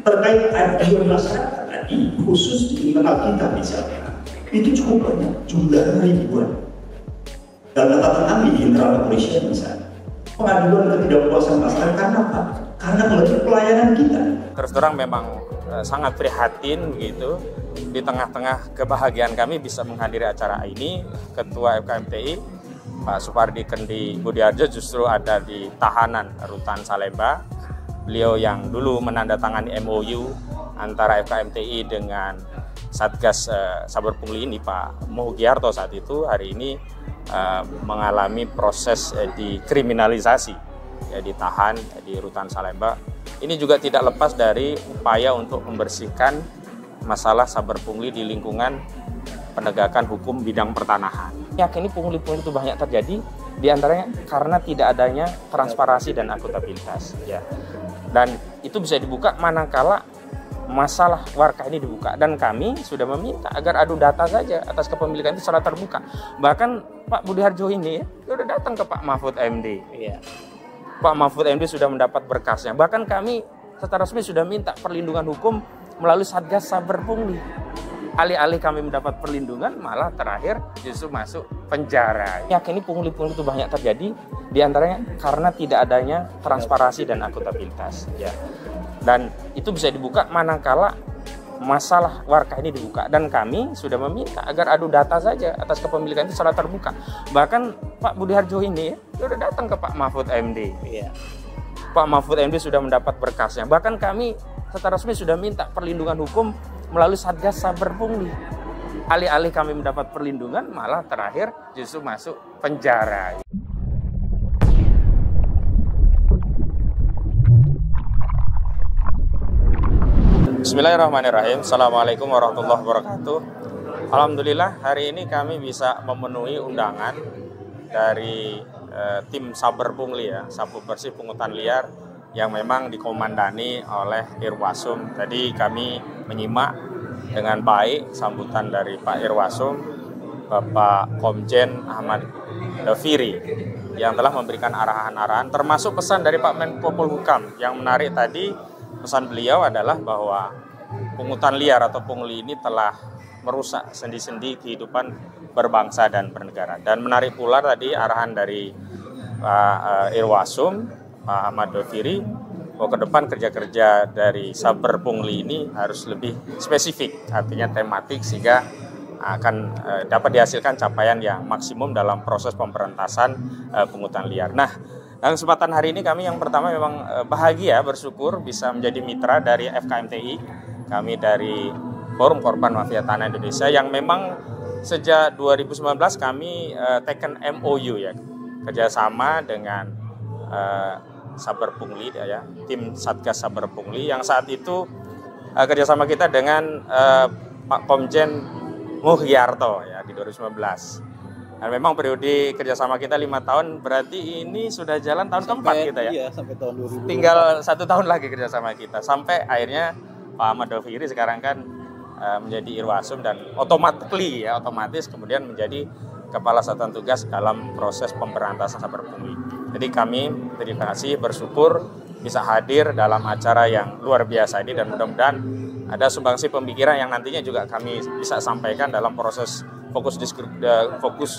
terkait aduan masyarakat tadi, khusus di internal kita misalnya, itu cukup banyak, jumlahnya ribuan. Dan catatan kami di internal kepolisian misalnya, pengaduan ketidakpuasan masyarakat karena apa? Karena mengenai pelayanan kita. Terus terang memang sangat prihatin begitu, di tengah-tengah kebahagiaan kami bisa menghadiri acara ini. Ketua FKMTI Pak Supardi Kendi Budiarjo justru ada di tahanan Rutan Salemba. Beliau yang dulu menandatangani MOU antara FKMTI dengan Satgas Saber Pungli ini, Pak Mugiarto saat itu, hari ini mengalami proses dikriminalisasi, ya, ditahan di Rutan Salemba. Ini juga tidak lepas dari upaya untuk membersihkan masalah saber pungli di lingkungan penegakan hukum bidang pertanahan. Yakini pungli-pungli itu banyak terjadi, diantaranya karena tidak adanya transparansi dan akuntabilitas. Ya. Dan itu bisa dibuka manakala masalah warga ini dibuka. Dan kami sudah meminta agar adu data saja atas kepemilikan itu secara terbuka. Bahkan Pak Budiarjo ini sudah datang ke Pak Mahfud MD. Ya. Pak Mahfud MD sudah mendapat berkasnya. Bahkan kami secara resmi sudah minta perlindungan hukum melalui Satgas Saber Pungli. Alih-alih kami mendapat perlindungan, malah terakhir justru masuk penjara. Yakini pungli-pungli itu banyak terjadi, diantaranya karena tidak adanya transparansi dan akuntabilitas. Ya. Dan itu bisa dibuka manakala masalah warga ini dibuka. Dan kami sudah meminta agar adu data saja atas kepemilikan itu secara terbuka. Bahkan Pak Budiarjo ini sudah datang ke Pak Mahfud MD. Ya. Pak Mahfud MD sudah mendapat berkasnya. Bahkan kami secara resmi sudah minta perlindungan hukum melalui Satgas Saber Pungli. Alih-alih kami mendapat perlindungan, malah terakhir justru masuk penjara. Bismillahirrahmanirrahim. Assalamualaikum warahmatullahi wabarakatuh. Alhamdulillah hari ini kami bisa memenuhi undangan dari tim Saber Pungli, ya, sapu bersih pungutan liar yang memang dikomandani oleh Irwasum. Tadi kami menyimak dengan baik sambutan dari Pak Irwasum, Bapak Komjen Ahmad Doviri, yang telah memberikan arahan-arahan, termasuk pesan dari Pak Menko Polhukam. Yang menarik tadi, pesan beliau adalah bahwa pungutan liar atau pungli ini telah merusak sendi-sendi kehidupan berbangsa dan bernegara. Dan menarik pula tadi arahan dari Pak Irwasum, Pak Ahmad Doviri, bahwa ke depan kerja-kerja dari Saber Pungli ini harus lebih spesifik, artinya tematik, sehingga akan dapat dihasilkan capaian yang maksimum dalam proses pemberantasan pungutan liar. Nah, dalam kesempatan hari ini kami yang pertama memang bahagia, bersyukur bisa menjadi mitra dari FKMTI, kami dari Forum Korban Mafia Tanah Indonesia, yang memang sejak 2019 kami teken MOU, ya, kerjasama dengan Saber Pungli, ya, tim Satgas Saber Pungli, yang saat itu kerjasama kita dengan Pak Komjen Mugiarto, ya, di 2019. Dan memang periode kerjasama kita 5 tahun, berarti ini sudah jalan tahun keempat kita, ya. Iya, sampai tahun 2020. Tinggal 1 tahun lagi kerjasama kita, sampai akhirnya Pak Ahmad Doviri sekarang kan menjadi Irwasum dan otomatis kemudian menjadi Kepala Satuan Tugas dalam proses pemberantasan saber pungli. Jadi kami terima kasih, bersyukur bisa hadir dalam acara yang luar biasa ini, dan mudah-mudahan ada sumbangsi pemikiran yang nantinya juga kami bisa sampaikan dalam proses fokus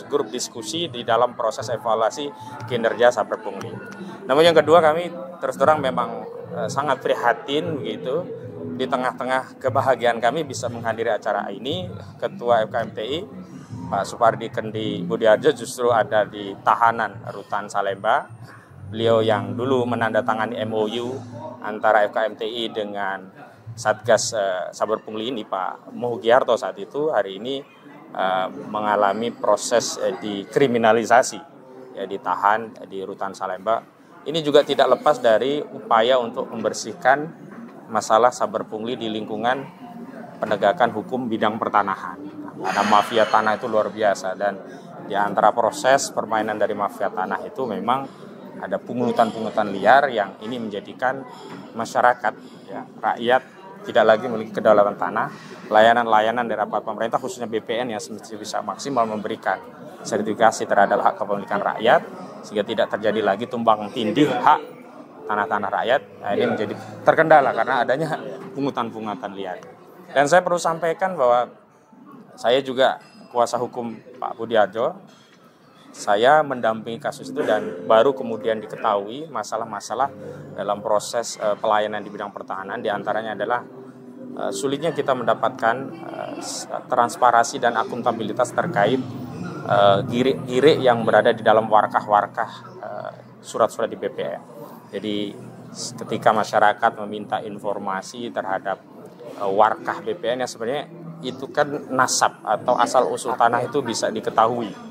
grup diskusi di dalam proses evaluasi kinerja saber pungli. Namun yang kedua, kami terus terang memang sangat prihatin begitu, di tengah-tengah kebahagiaan kami bisa menghadiri acara ini. Ketua FKMTI Pak Supardi Kendi Budiarjo justru ada di tahanan Rutan Salemba. Beliau yang dulu menandatangani MOU antara FKMTI dengan Satgas Saber Pungli ini, Pak Mugiarto saat itu, hari ini mengalami proses dikriminalisasi, ya, ditahan di Rutan Salemba. Ini juga tidak lepas dari upaya untuk membersihkan masalah saber pungli di lingkungan penegakan hukum bidang pertanahan. Ada mafia tanah itu luar biasa, dan di antara proses permainan dari mafia tanah itu memang ada pungutan-pungutan liar yang ini menjadikan masyarakat, ya, rakyat tidak lagi memiliki kedaulatan tanah. Layanan-layanan dari aparat pemerintah, khususnya BPN, yang semestinya bisa maksimal memberikan sertifikasi terhadap hak kepemilikan rakyat, sehingga tidak terjadi lagi tumbang tindih hak tanah-tanah rakyat. Nah, ini menjadi terkendala karena adanya pungutan liar. Dan saya perlu sampaikan bahwa saya juga kuasa hukum Pak Budiarjo. Saya mendampingi kasus itu dan baru kemudian diketahui masalah-masalah dalam proses pelayanan di bidang pertahanan. Di antaranya adalah sulitnya kita mendapatkan transparansi dan akuntabilitas terkait girik-girik yang berada di dalam warkah-warkah surat-surat di BPN. Jadi ketika masyarakat meminta informasi terhadap warkah BPN yang sebenarnya itu kan nasab atau asal usul tanah itu bisa diketahui.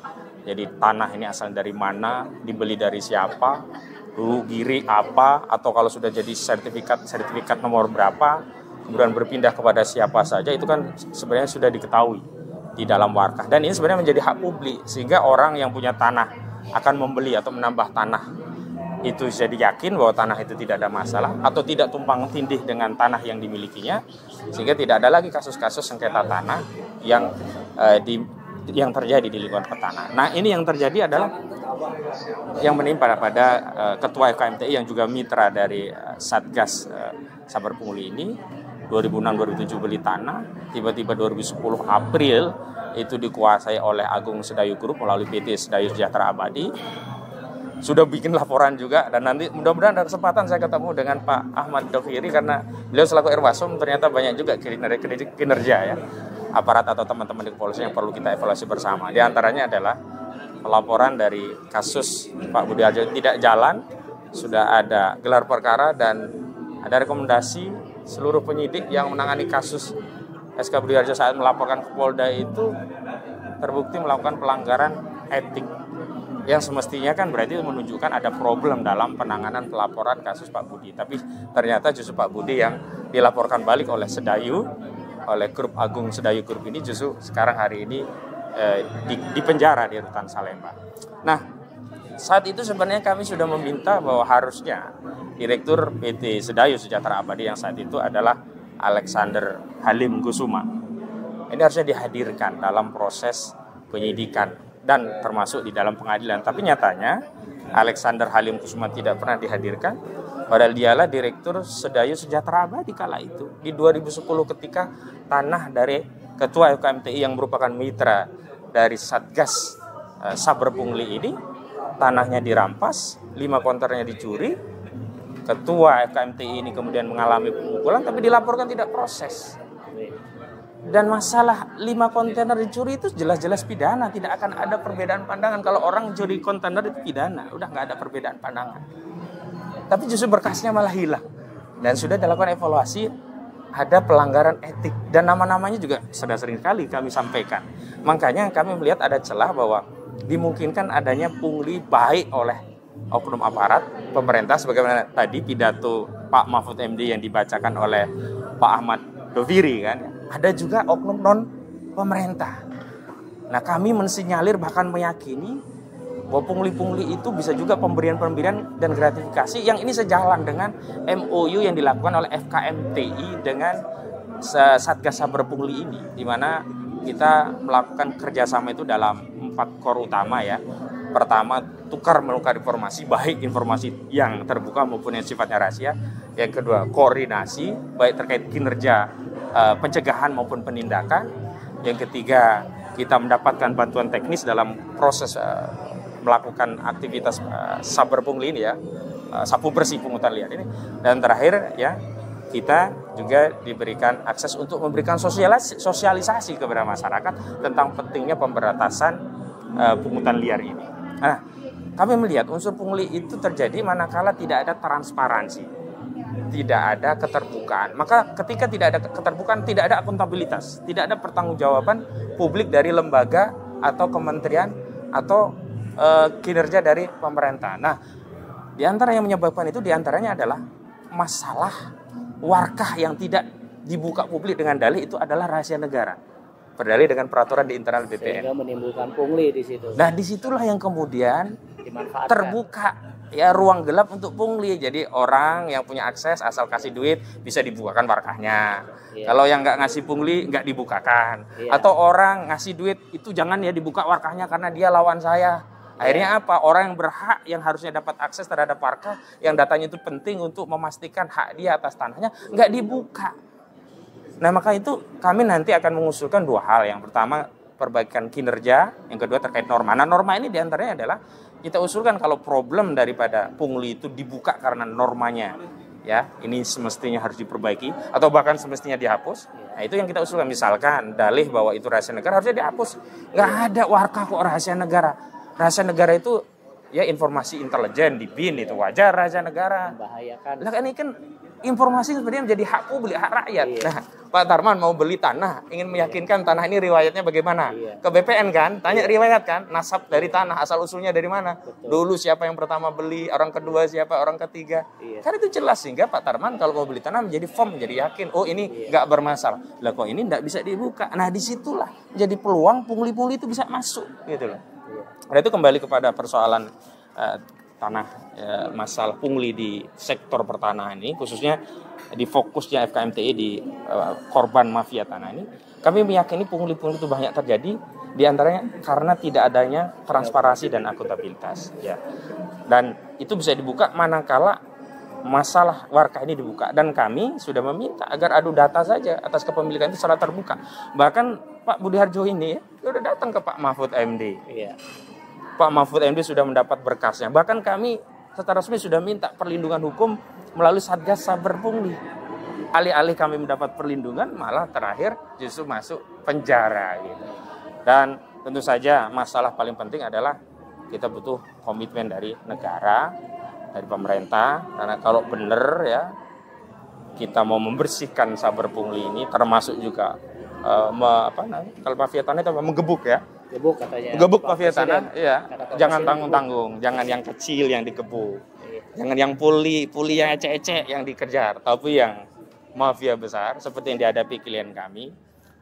Jadi tanah ini asal dari mana, dibeli dari siapa, dulu girik apa, atau kalau sudah jadi sertifikat nomor berapa, kemudian berpindah kepada siapa saja, itu kan sebenarnya sudah diketahui di dalam warkah. Dan ini sebenarnya menjadi hak publik, sehingga orang yang punya tanah akan membeli atau menambah tanah itu jadi yakin bahwa tanah itu tidak ada masalah atau tidak tumpang tindih dengan tanah yang dimilikinya, sehingga tidak ada lagi kasus-kasus sengketa tanah yang terjadi di lingkungan pertanahan. Nah, ini yang terjadi adalah yang menimpa pada Ketua FKMTI yang juga mitra dari Satgas Sabar Pungli ini. 2006-2007 beli tanah, tiba-tiba 2010 April itu dikuasai oleh Agung Sedayu Group melalui PT Sedayu Sejahtera Abadi. Sudah bikin laporan juga, dan nanti mudah-mudahan ada kesempatan saya ketemu dengan Pak Ahmad Doviri karena beliau selaku Irwasum ternyata banyak juga kinerja ya aparat atau teman-teman di kepolisian yang perlu kita evaluasi bersama. Di antaranya adalah laporan dari kasus Pak Budiarjo tidak jalan, sudah ada gelar perkara dan ada rekomendasi seluruh penyidik yang menangani kasus SK Budiarjo saat melaporkan ke Polda itu terbukti melakukan pelanggaran etik yang semestinya kan berarti menunjukkan ada problem dalam penanganan pelaporan kasus Pak Budi. Tapi ternyata justru Pak Budi yang dilaporkan balik oleh Sedayu, oleh grup Agung Sedayu Group ini justru sekarang hari ini di penjara di Rutan Salemba. Nah, saat itu sebenarnya kami sudah meminta bahwa harusnya Direktur PT Sedayu Sejahtera Abadi yang saat itu adalah Alexander Halim Kusuma ini harusnya dihadirkan dalam proses penyidikan dan termasuk di dalam pengadilan. Tapi nyatanya Alexander Halim Kusuma tidak pernah dihadirkan, padahal dialah Direktur Sedayu Sejahtera Abadi kala itu. Di 2010 ketika tanah dari Ketua FKMTI yang merupakan mitra dari Satgas Saber Pungli ini, tanahnya dirampas, 5 konternya dicuri. Ketua FKMTI ini kemudian mengalami pemukulan tapi dilaporkan tidak proses. Dan masalah 5 kontainer dicuri itu jelas-jelas pidana. Tidak akan ada perbedaan pandangan. Kalau orang curi kontainer itu pidana, udah nggak ada perbedaan pandangan. Tapi justru berkasnya malah hilang. Dan sudah dilakukan evaluasi, ada pelanggaran etik. Dan nama-namanya juga sudah sering kali kami sampaikan. Makanya kami melihat ada celah bahwa dimungkinkan adanya pungli baik oleh oknum aparat pemerintah, sebagaimana tadi pidato Pak Mahfud MD yang dibacakan oleh Pak Ahmad Doviri kan. Ada juga oknum non pemerintah. Nah, kami mensinyalir bahkan meyakini bahwa pungli-pungli itu bisa juga pemberian-pemberian dan gratifikasi yang ini sejalan dengan MOU yang dilakukan oleh FKMTI dengan Satgas Saber Pungli ini, di mana kita melakukan kerjasama itu dalam 4 core utama ya. Pertama, tukar menukar informasi, baik informasi yang terbuka maupun yang sifatnya rahasia. Yang kedua, koordinasi, baik terkait kinerja pencegahan maupun penindakan. Yang ketiga, kita mendapatkan bantuan teknis dalam proses melakukan aktivitas saber pungli ini ya, sapu bersih pungutan liar ini. Dan terakhir ya, kita juga diberikan akses untuk memberikan sosialisasi kepada masyarakat tentang pentingnya pemberantasan pungutan liar ini. Nah, kami melihat unsur pungli itu terjadi manakala tidak ada transparansi, tidak ada keterbukaan. Maka ketika tidak ada keterbukaan, tidak ada akuntabilitas, tidak ada pertanggungjawaban publik dari lembaga atau kementerian atau kinerja dari pemerintah. Nah, di antara yang menyebabkan itu diantaranya adalah masalah warkah yang tidak dibuka publik dengan dalih itu adalah rahasia negara. Berdalih dengan peraturan di internal BPN. Sehingga menimbulkan pungli di situ. Nah, disitulah yang kemudian terbuka ya ruang gelap untuk pungli. Jadi orang yang punya akses asal kasih duit bisa dibukakan warkahnya. Yeah. Kalau yang nggak ngasih pungli nggak dibukakan. Yeah. Atau orang ngasih duit itu jangan ya dibuka warkahnya karena dia lawan saya. Akhirnya apa? Orang yang berhak yang harusnya dapat akses terhadap warkah yang datanya itu penting untuk memastikan hak dia atas tanahnya nggak dibuka. Nah, maka itu kami nanti akan mengusulkan 2 hal. Yang pertama, perbaikan kinerja, yang kedua terkait norma. Nah, norma ini diantaranya adalah kita usulkan kalau problem daripada pungli itu dibuka karena normanya, ya, ini semestinya harus diperbaiki atau bahkan semestinya dihapus. Nah, itu yang kita usulkan. Misalkan dalih bahwa itu rahasia negara harusnya dihapus. Nggak ada warkah kok rahasia negara. Rahasia negara itu ya informasi intelijen di BIN, itu wajar rahasia negara. Membahayakan. Lah ini kan informasi sebenarnya menjadi hak publik, hak rakyat. Iya. Nah, Pak Tarman mau beli tanah, ingin meyakinkan tanah ini riwayatnya bagaimana? Iya. Ke BPN kan, tanya riwayat kan, nasab dari tanah, asal usulnya dari mana? Betul. Dulu siapa yang pertama beli, orang kedua siapa, orang ketiga. Iya. Kan itu jelas, sehingga Pak Tarman kalau mau beli tanah menjadi firm, menjadi yakin, oh ini nggak bermasalah. Lah kok ini nggak bisa dibuka? Nah, disitulah jadi peluang pungli-pungli itu bisa masuk, gitu loh. Nah, itu kembali kepada persoalan tanah, masalah pungli di sektor pertanahan ini, khususnya di fokusnya FKMTI di korban mafia tanah ini. Kami meyakini pungli-pungli itu banyak terjadi, diantaranya karena tidak adanya transparansi dan akuntabilitas, ya. Dan itu bisa dibuka manakala masalah warkah ini dibuka, dan kami sudah meminta agar adu data saja atas kepemilikan itu secara terbuka. Bahkan Pak Budi Harjo ini sudah datang ke Pak Mahfud MD. Iya. Pak Mahfud MD sudah mendapat berkasnya. Bahkan kami secara resmi sudah minta perlindungan hukum melalui Satgas Saber Pungli. Alih-alih kami mendapat perlindungan, malah terakhir justru masuk penjara gitu. Dan tentu saja masalah paling penting adalah kita butuh komitmen dari negara, dari pemerintah. Karena kalau benar ya kita mau membersihkan Saber Pungli ini, termasuk juga kalau mafia tanah itu menggebuk ya. Gebuk katanya. Gebuk mafia tanah, iya. Kata Jangan Presiden tanggung-tanggung, jangan yang kecil yang digebuk. Jangan yang puli yang ecek-ecek yang dikejar, tapi yang mafia besar seperti yang dihadapi klien kami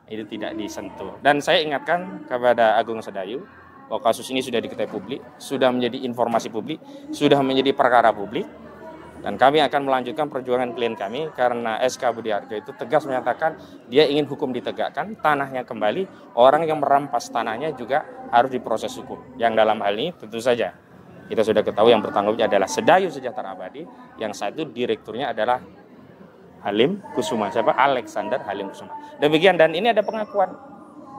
itu tidak disentuh. Dan saya ingatkan kepada Agung Sedayu bahwa kasus ini sudah diketahui publik, sudah menjadi informasi publik, sudah menjadi perkara publik. Dan kami akan melanjutkan perjuangan klien kami karena SK Budi Harjo itu tegas menyatakan dia ingin hukum ditegakkan, tanahnya kembali, orang yang merampas tanahnya juga harus diproses hukum. Yang dalam hal ini tentu saja kita sudah ketahui yang bertanggung jawab adalah Sedayu Sejahtera Abadi, yang saat itu direkturnya adalah Halim Kusuma, Alexander Halim Kusuma. Demikian, dan ini ada pengakuan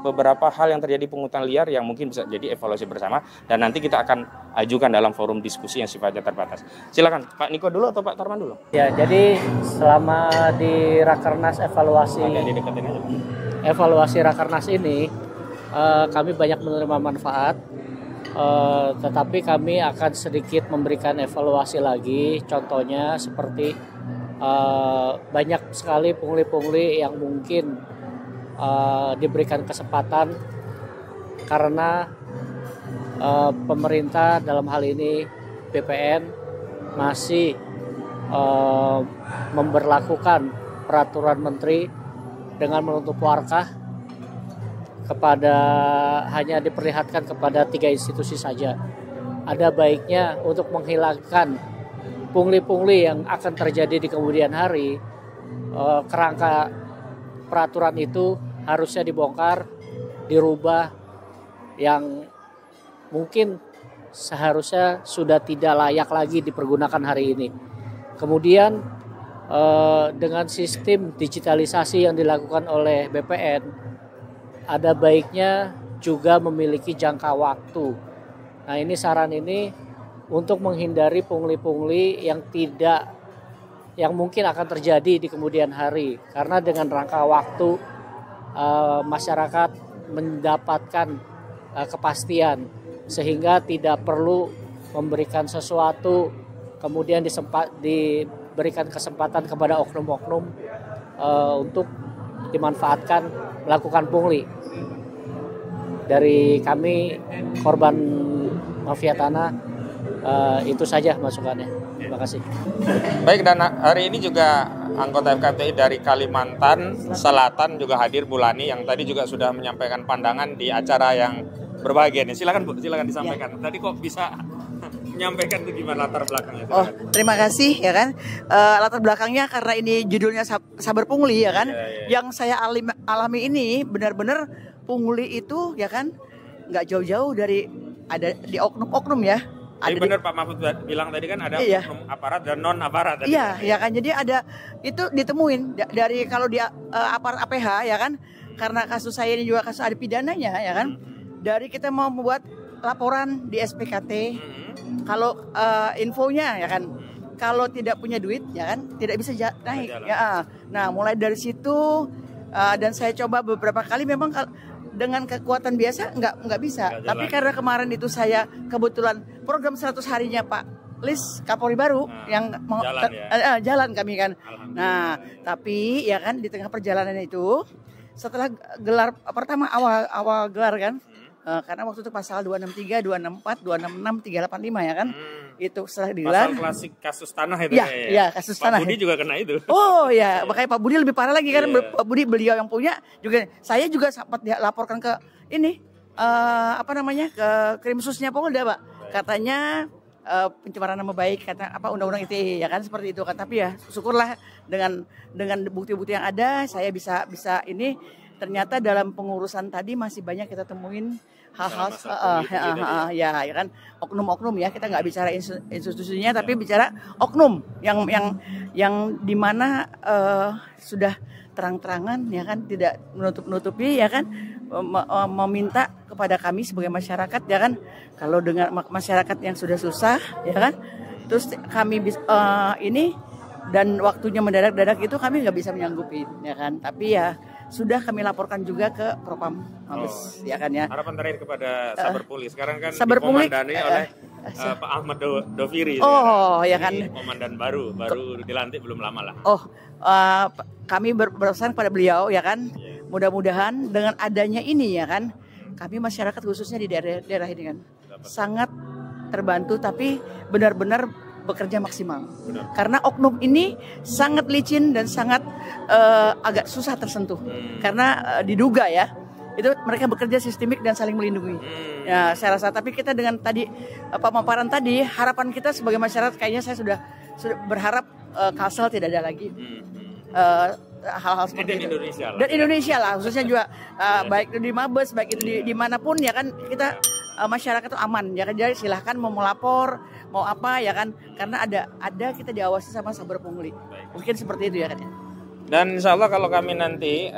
beberapa hal yang terjadi pungutan liar yang mungkin bisa jadi evaluasi bersama, dan nanti kita akan ajukan dalam forum diskusi yang sifatnya terbatas. Silakan Pak Niko dulu atau Pak Tarman dulu? Ya, jadi selama di Rakernas evaluasi Rakernas ini kami banyak menerima manfaat, tetapi kami akan sedikit memberikan evaluasi lagi. Contohnya seperti banyak sekali pungli-pungli yang mungkin diberikan kesempatan karena pemerintah dalam hal ini BPN masih memberlakukan peraturan menteri dengan menutup warkah hanya diperlihatkan kepada 3 institusi saja. Ada baiknya untuk menghilangkan pungli-pungli yang akan terjadi di kemudian hari, kerangka peraturan itu harusnya dibongkar, dirubah, yang mungkin seharusnya sudah tidak layak lagi dipergunakan hari ini. Kemudian dengan sistem digitalisasi yang dilakukan oleh BPN, ada baiknya juga memiliki jangka waktu. Nah, ini saran ini untuk menghindari pungli-pungli yang mungkin akan terjadi di kemudian hari, karena dengan rangka waktu masyarakat mendapatkan kepastian sehingga tidak perlu memberikan sesuatu kemudian diberikan kesempatan kepada oknum-oknum untuk dimanfaatkan melakukan pungli. Dari kami korban mafia tanah itu saja masukannya. Terima kasih. Baik, dan hari ini juga anggota FKMTI dari Kalimantan Selatan juga hadir, Bu Lani, yang tadi juga sudah menyampaikan pandangan di acara yang berbahagia ini. Silakan Bu, silakan disampaikan. Tadi kok bisa menyampaikan itu gimana latar belakangnya? Oh, terima kasih ya kan. Latar belakangnya karena ini judulnya Saber Pungli ya kan. Yang saya alami ini benar-benar pungli itu ya kan nggak jauh-jauh dari ada di oknum-oknum ya. Jadi benar Pak Mahfud bilang tadi kan ada oknum aparat dan non aparat tadi. Iya, ya kan. Jadi ada itu ditemuin dari kalau di aparat APH ya kan. Karena kasus saya ini juga kasus ada pidananya ya kan. Dari kita mau membuat laporan di SPKT. Kalau infonya ya kan. Kalau tidak punya duit ya kan tidak bisa naik ya. Nah, mulai dari situ dan saya coba beberapa kali memang dengan kekuatan biasa nggak bisa. Tapi karena kemarin itu saya kebetulan program 100 harinya Pak Lis Kapolri baru yang mau jalan kami kan. Nah, tapi ya kan di tengah perjalanan itu setelah gelar pertama awal gelar kan. Karena waktu itu pasal 263, 264, 266, 385 ya kan. Itu setelah digelar. Pasal klasik kasus tanah itu ya. Iya, kasus tanah. Pak Budi juga kena itu. Oh ya, makanya Pak Budi lebih parah lagi kan. Pak Budi beliau yang punya juga. Saya juga sempat laporkan ke ini ke Krimsusnya Polda, Pak. Katanya pencemaran nama baik, kata undang-undang ITE ya kan seperti itu kan. Tapi ya syukurlah dengan bukti-bukti yang ada saya bisa ini. Ternyata dalam pengurusan tadi masih banyak kita temuin hal-hal ya kan oknum-oknum ya, kita nggak bicara institusinya tapi bicara oknum yang dimana sudah terang-terangan ya kan tidak menutupi ya kan meminta kepada kami sebagai masyarakat ya kan kalau dengan masyarakat yang sudah susah ya kan terus kami ini dan waktunya mendadak-dadak itu kami nggak bisa menyanggupin ya kan tapi ya sudah kami laporkan juga ke Propam Mabes ya kan ya. Harapan terakhir kepada Saber Pungli sekarang kan dikomandani oleh Pak Ahmad Doviri. Ya kan. Komandan baru dilantik belum lama lah. Kami berpesan kepada beliau ya kan. Mudah-mudahan dengan adanya ini ya kan, kami masyarakat khususnya di daerah ini kan sangat terbantu tapi benar-benar bekerja maksimal. Karena oknum ini sangat licin dan sangat agak susah tersentuh. Karena diduga ya, itu mereka bekerja sistemik dan saling melindungi. Ya, saya rasa tapi kita dengan tadi pemaparan tadi, harapan kita sebagai masyarakat kayaknya saya sudah berharap Kalsel tidak ada lagi. Hal-hal seperti itu. Dan Indonesia lah, khususnya juga baik itu di Mabes, baik itu dimanapun ya kan kita masyarakat itu aman ya kan, jadi silahkan mau melapor mau apa ya kan karena ada kita diawasi sama Saber Pungli. Mungkin seperti itu ya kan ya. Dan insya Allah kalau kami nanti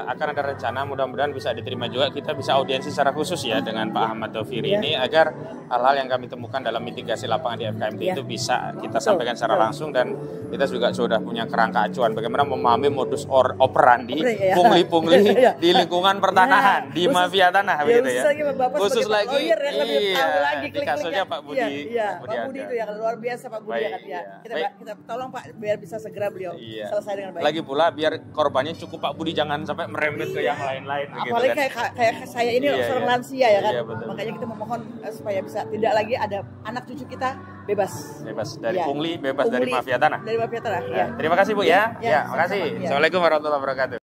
akan ada rencana mudah-mudahan bisa diterima juga kita bisa audiensi secara khusus ya dengan Pak Ahmad Doviri ini agar hal-hal yang kami temukan dalam mitigasi lapangan di FKMT itu bisa kita sampaikan secara langsung dan kita juga sudah punya kerangka acuan bagaimana memahami modus operandi pungli-pungli di lingkungan pertanahan di mafia tanah begitu ya. Khusus lagi di kasusnya Pak Budi. Pak Budi itu yang luar biasa Pak Budi ya. Kita tolong Pak biar bisa segera beliau selesai dengan baik. Lagi pula biar korbannya cukup Pak Budi jangan sampai merembet ke yang lain-lain begitu apalagi kan. kayak saya ini seorang lansia ya kan. Makanya kita memohon supaya bisa tidak lagi ada anak cucu kita bebas dari pungli, bebas dari mafia tanah. Dari mafia tanah. Ya. Terima kasih Bu ya. Makasih. Assalamualaikum warahmatullahi wabarakatuh.